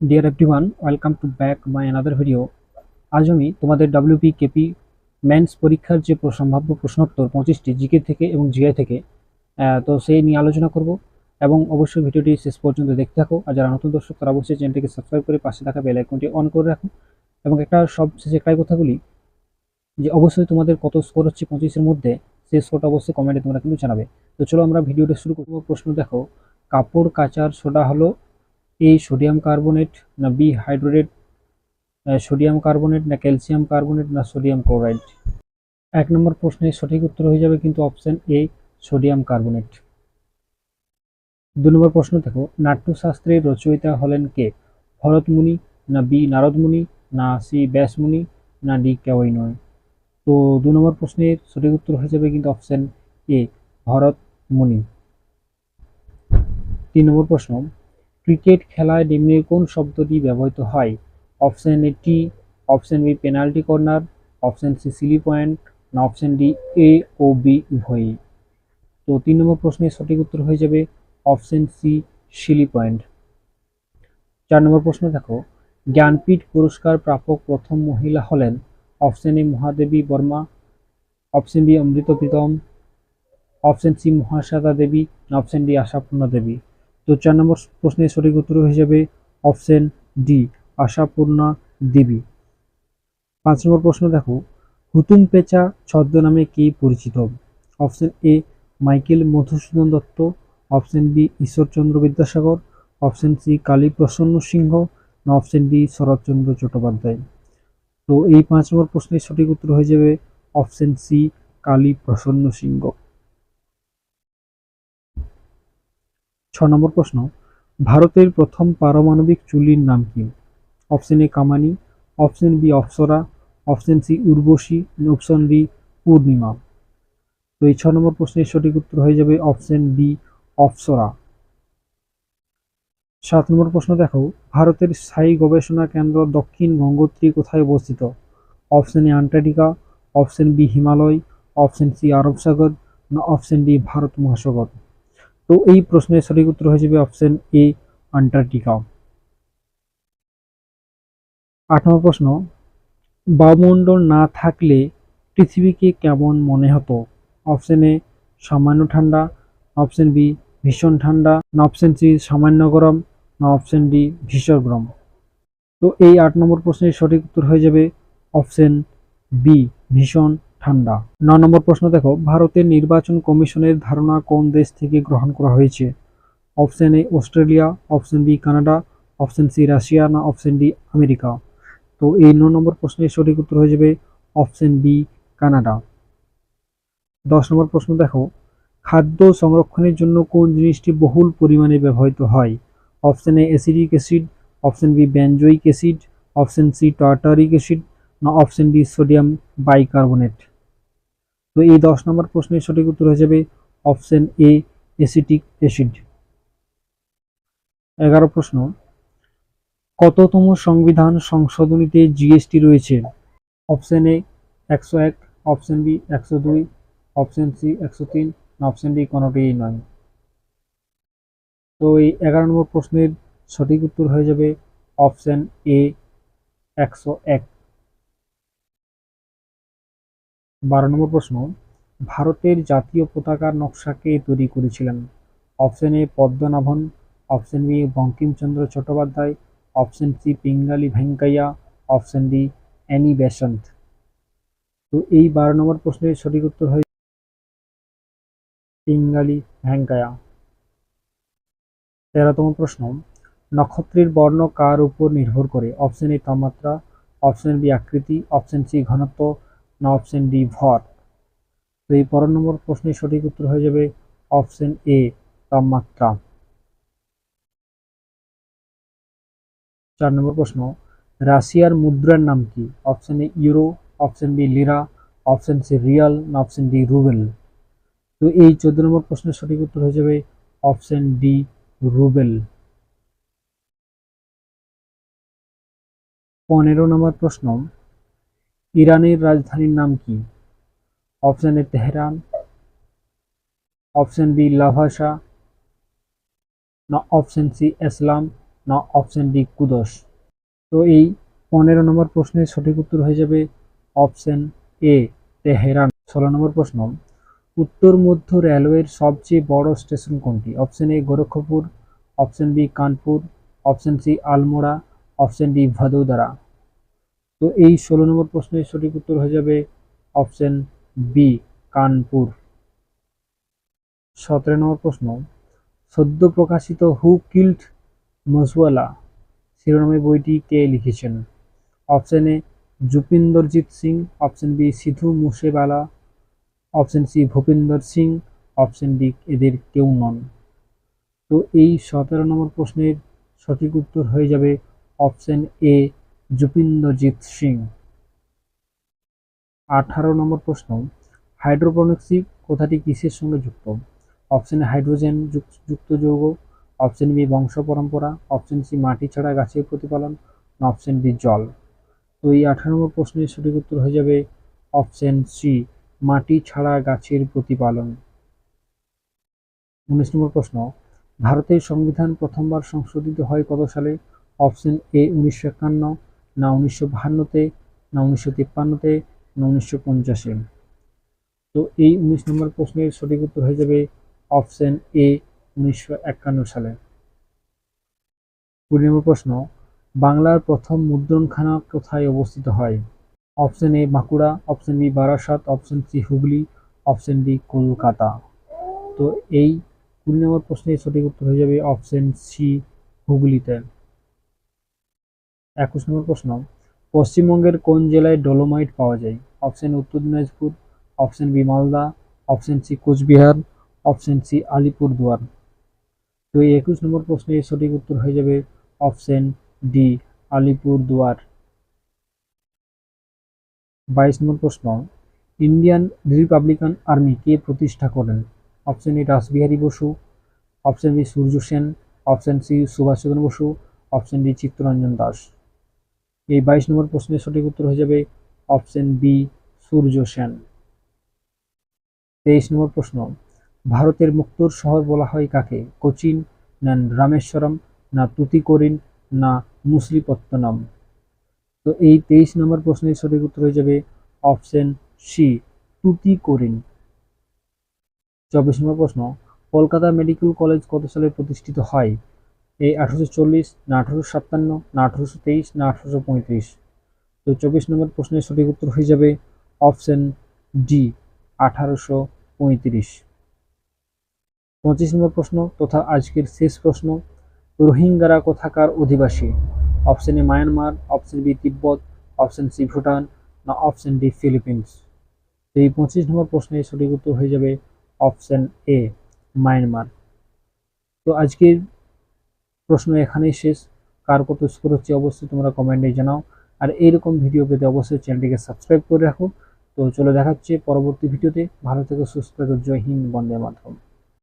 Deer everyone, welcome to back my another video. আজ আমি তোমাদের ডাব্লিউপি কেপি মেন্স পরীক্ষার যে সম্ভাব্য প্রশ্নোত্তর 25টি জিকে থেকে এবং জিআই থেকে, তো সেই নিয়ে আলোচনা করব। এবং অবশ্যই ভিডিওটি শেষ পর্যন্ত দেখতে থাকো। আর যারা নতুন দর্শক তারা অবশ্যই চ্যানেলটিকে সাবস্ক্রাইব করে পাশে থাকা বেল আইকনটি অন করে রাখো। এবং একটা সবশেষে একটাই কথা বলি, যে অবশ্যই তোমাদের কত স্কোর হচ্ছে 25-এর মধ্যে, সেই স্কোরটা অবশ্যই কমেন্টে তোমরা কিন্তু জানাবে। তো চলো আমরা ভিডিওটা শুরু করবো। প্রশ্ন দেখো, কাপড় কাচার সোডা হলো এ সোডিয়াম কার্বনেট, না বি হাইড্রোজেন সোডিয়াম কার্বনেট, না ক্যালসিয়াম কার্বনেট, না সোডিয়াম ক্লোরাইড? 1 নম্বর প্রশ্নের সঠিক উত্তর হয়ে যাবে কিন্তু অপশন এ, সোডিয়াম কার্বনেট। 2 নম্বর প্রশ্ন দেখো, নাট্যশাস্ত্রের রচয়িতা হলেন কে? ভরতমুনি, না বি নারদমুনি, না সি ব্যাসমুনি, না ডি কেউই নয়? তো 2 নম্বর প্রশ্নের সঠিক উত্তর হয়ে যাবে কিন্তু অপশন এ, ভরতমুনি। 3 নম্বর প্রশ্ন, ক্রিকেট খেলায় নিম্নের কোন শব্দটি ব্যবহৃত হয়? অপশন এ টি, option B penalty corner, option C silly point, না অপশন ডি এ ও বি উভয়ই? তো 3 নম্বর প্রশ্নের সঠিক উত্তর হয়ে যাবে অপশন সি, সিলি পয়েন্ট। 4 নম্বর প্রশ্ন দেখো, জ্ঞানপীঠ পুরস্কার প্রাপক প্রথম মহিলা হলেন? Option A Mahadevi Verma, option B Amrita Pritam, option C Mahasweta Devi, না অপশন ডি আশাপূর্ণা দেবী? তো 4 নম্বর প্রশ্নের সঠিক উত্তর হয়ে যাবে অপশন ডি, আশাপূর্ণা দেবী। 5 নম্বর প্রশ্ন দেখো, হুতুম পেঁচা ছদ্মনামে কে পরিচিত? Option A Michael Madhusudan Dutta, option B Ishwarchandra Vidyasagar, option C Kali Prasanna Singha, না অপশন ডি শরৎচন্দ্র চট্টোপাধ্যায়? তো এই 5 নম্বর প্রশ্নের সঠিক উত্তর হয়ে যাবে অপশন সি, কালী প্রসন্ন সিংহ। 6 নম্বর প্রশ্ন, ভারতের প্রথম পারমাণবিক চুল্লির নাম কি? Option A Kamini, option B Apsara, option C Urvashi, option D Purnima? তো এই 6 নম্বর প্রশ্নের সঠিক উত্তর হয়ে যাবে অপশন বি, অপ্সরা। 7 নম্বর প্রশ্ন দেখো, ভারতের স্থায়ী গবেষণা কেন্দ্র দক্ষিণ গঙ্গোত্রী কোথায় অবস্থিত? Option A Antarctica, option B Himalaya, option C আরব সাগর, না অপশন ডি ভারত মহাসাগর? তো এই প্রশ্নের সঠিক উত্তর হয়ে যাবে অপশন এ, আন্টার্কটিকা। 8 নম্বর প্রশ্ন, বায়ুমণ্ডল না থাকলে পৃথিবীকে কেমন মনে হতো? অপশন এ সামান্য ঠান্ডা, অপশন বি ভীষণ ঠান্ডা, না অপশন সি সামান্য গরম, না অপশন ডি ভীষণ গরম? তো এই 8 নম্বর প্রশ্নের সঠিক উত্তর হয়ে যাবে অপশন বি, ভীষণ ঠান্ডা। 9 নম্বর প্রশ্ন দেখো, ভারতের নির্বাচন কমিশনের ধারণা কোন দেশ থেকে গ্রহণ করা হয়েছে? Option A Australia, option B Canada, option C Russia, না অপশন ডি আমেরিকা? তো এই 9 নম্বর প্রশ্নের সঠিক উত্তর হয়ে যাবে অপশন বি, কানাডা। 10 নম্বর প্রশ্ন দেখো, খাদ্য সংরক্ষণের জন্য কোন জিনিসটি বহুল পরিমাণে ব্যবহৃত হয়? Option A acidic acid, option B benzoic acid, option C tartaric acid, না অপশন ডি সোডিয়াম বাইকার্বনেট? তো এই 10 নম্বর প্রশ্নের সঠিক উত্তর হয়ে যাবে অপশন এ, অ্যাসিটিক অ্যাসিড। 11 প্রশ্ন, কততম সংবিধান সংশোধনীতে জিএসটি রয়েছে? Option A 101, option B 102, option C 103, না অপশন ডি কোনোটিই নয়? তো এই 11 নম্বর প্রশ্নের সঠিক উত্তর হয়ে যাবে অপশন এ, 101। 12 নম্বর প্রশ্ন, ভারতের জাতীয় পতাকার নকশা কে তৈরি করেছিলেন? Option A Padmanabhan, option B Bankimchandra Chattopadhyay, option C Pingali Venkayya, option D Annie Besant? তো এই 12 নম্বর প্রশ্নের সঠিক উত্তর হয়ে পিঙ্গালি ভেঙ্কাইয়া। 13তম প্রশ্ন, নক্ষত্রের বর্ণ কার উপর নির্ভর করে? অপশন এ তাপমাত্রা, অপশন বি আকৃতি, অপশন সি ঘনত্ব, না অপশন ডি ভর? তো এই 12 নম্বর প্রশ্নের সঠিক উত্তর হয়ে যাবে অপশন এ, তাপমাত্রা। 4 নম্বর প্রশ্ন, রাশিয়ার মুদ্রার নাম কি? Option A euro, option B lira, option C riyal, না অপশন ডি রুবেল? তো এই 14 নম্বর প্রশ্নের সঠিক উত্তর হয়ে যাবে অপশন ডি, রুবেল। 15 নম্বর প্রশ্ন, ইরানের রাজধানীর নাম কি? Option A Tehran, option B Lavasa, না অপশন সি ইসলাম, না অপশন ডি কুদস। তো এই 15 নম্বর প্রশ্নের সঠিক উত্তর হয়ে যাবে অপশন এ তেহরান। 16 নম্বর প্রশ্ন, উত্তর মধ্য রেলওয়ের সবচেয়ে বড় স্টেশন কোনটি? Option A Gorakhpur, option B Kanpur, option C Almora, option D Vadodara. তো এই 16 নম্বর প্রশ্নের সঠিক উত্তর হয়ে যাবে অপশন বি কানপুর। 17 নম্বর প্রশ্ন, সদ্য প্রকাশিত হু কিল্ড মজওয়ালা শিরোনামে বইটি কে লিখেছেন? Option A Jupinderjit Singh, option B Sidhu Moosewala, option C Bhupinder Singh, option D এদের কেউ নন। তো এই 17 নম্বর প্রশ্নের সঠিক উত্তর হয়ে যাবে অপশন এ জুপিন্দরজিৎ সিং। 18 নম্বর প্রশ্ন, হাইড্রোপনিক্সি কথাটি কিসের সঙ্গে যুক্ত? অপশন এ হাইড্রোজেন যুক্ত যৌগ, অপশন বি বংশ পরম্পরা, অপশন সি মাটি ছাড়া গাছের প্রতিপালন, অপশন ডি জল। তো এই 18 নম্বর প্রশ্নের সঠিক উত্তর হয়ে যাবে অপশন সি মাটি ছাড়া গাছের প্রতিপালন। 19 নম্বর প্রশ্ন, ভারতের সংবিধান প্রথমবার সংশোধিত হয় কত সালে? অপশন এ 1951, না 1952-তে, না 1953-তে, না 1950-এ। তো এই 19 নম্বর প্রশ্নের সঠিক উত্তর হয়ে যাবে অপশন এ 1951 সালে। 20 নম্বর প্রশ্ন, বাংলার প্রথম মুদ্রণখানা কোথায় অবস্থিত হয়? Option A Bankura, option B Barasat, option C Hooghly, option D Kolkata. তো এই 20 নম্বর প্রশ্নের সঠিক উত্তর হয়ে যাবে অপশন সি হুগলিতে। 21 নম্বর প্রশ্ন, পশ্চিমবঙ্গের কোন জেলায় ডলোমাইট পাওয়া যায়? Option Uttar Dinajpur, option B Malda, option C Coochbehar, option C Alipurduar. তো এই 21 নম্বর প্রশ্নের সঠিক উত্তর হয়ে যাবে অপশন ডি আলিপুরদুয়ার। 22 নম্বর প্রশ্ন, ইন্ডিয়ান রিপাবলিকান আর্মি কে প্রতিষ্ঠা করেন? Option A Rashbehari Bose, option B Surya Sen, option C Subhashchandra Bose, option D Chittaranjan Das. এই 22 নম্বর প্রশ্নের সঠিক উত্তর হয়ে যাবে অপশন বি সূর্য সেন। 23 নম্বর প্রশ্ন, ভারতের মুক্তোর শহর বলা হয় কাকে? কোচিন, না রামেশ্বরম, না তুতিকোরিন, না মুসলিপত্তনম। তো এই 23 নম্বর প্রশ্নের সঠিক উত্তর হয়ে যাবে অপশন সি তুতিকোরিন। 24 নম্বর প্রশ্ন, কলকাতা মেডিকেল কলেজ কত সালে প্রতিষ্ঠিত হয়? এই 1840, না 1857, না 1823, না 1835। তো 24 নম্বর প্রশ্নের সঠিক উত্তর হয়ে যাবে অপশন ডি 1835। 25 নম্বর প্রশ্ন তথা আজকের শেষ প্রশ্ন, রোহিঙ্গারা কোথাকার অধিবাসী? Option A Myanmar, option B Tibet, option C Bhutan, না অপশন ডি ফিলিপিন্স। তো এই 25 নম্বর প্রশ্নের সঠিক উত্তর হয়ে যাবে অপশন এ মায়ানমার। তো আজকের প্রশ্ন এখানেই শেষ। কার কত স্কোর হচ্ছে অবশ্যই তোমরা কমেন্টে জানাও, আর এইরকম ভিডিও পেতে অবশ্যই চ্যানেলটিকে সাবস্ক্রাইব করে রাখো। তো চলে দেখাচ্ছে পরবর্তী ভিডিওতে। ভালো থেকো, সুস্থ থেকো, জয় হিন্দ, বন্দে মাতরম।